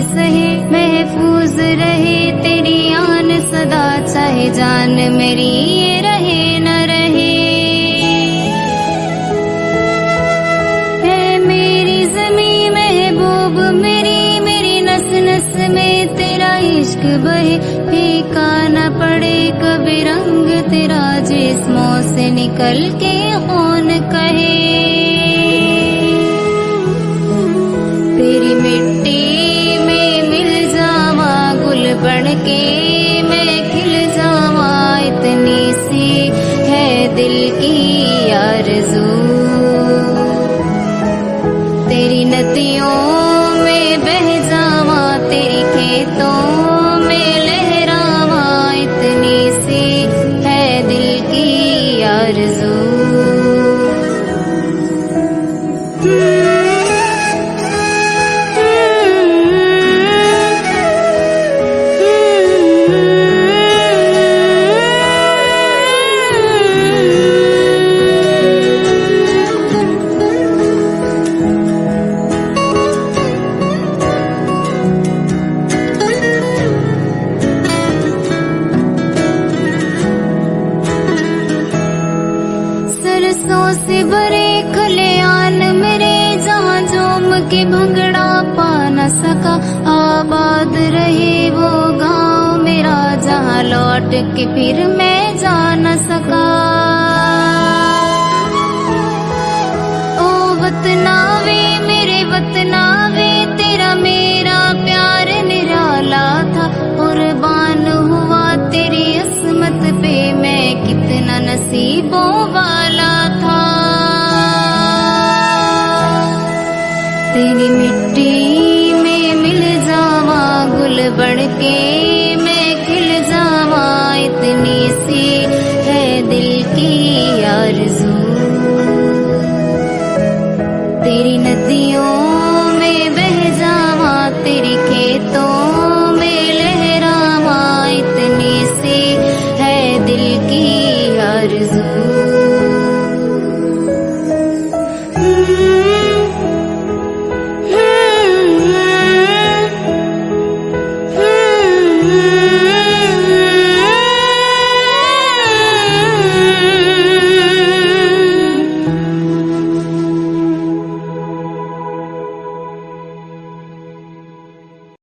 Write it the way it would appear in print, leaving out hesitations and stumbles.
सहे महफूज रहे तेरी आन सदा, चाहे जान मेरी ये रहे न रहे। है मेरी ज़मी महबूब मेरी, मेरी नस नस में तेरा इश्क बहे, फीका न पड़े कभी रंग तेरा, जिस्मों से निकल के कौन कहे। तेरी मिट्टी बन के मैं खिल जावा, इतनी सी है दिल की आरज़ू। तेरी नदियों में बह जावा, तेरी खेतों में लहरावा, इतनी सी है दिल की आरज़ू। सरसों से भरे खलियान मेरे, जहाँ झूम के भंगड़ा पा न सका, आबाद रहे वो गाँव मेरा, जहाँ लौट के फिर मैं जा न सका। ओ वतना वे मेरे वतना वे, तेरा मेरा प्यार निराला था, कुर्बान हुआ तेरी अस्मत पे मैं, कितना नसीबों वाला था। तेरी मिट्टी में मिल जावा, गुल बढ़ के मैं खिल जावा, इतनी सी है दिल की आरज़ू। तेरी नदियों में बह जावा, तेरी खेतों में लहरावा, इतनी सी है दिल की आरज़ू।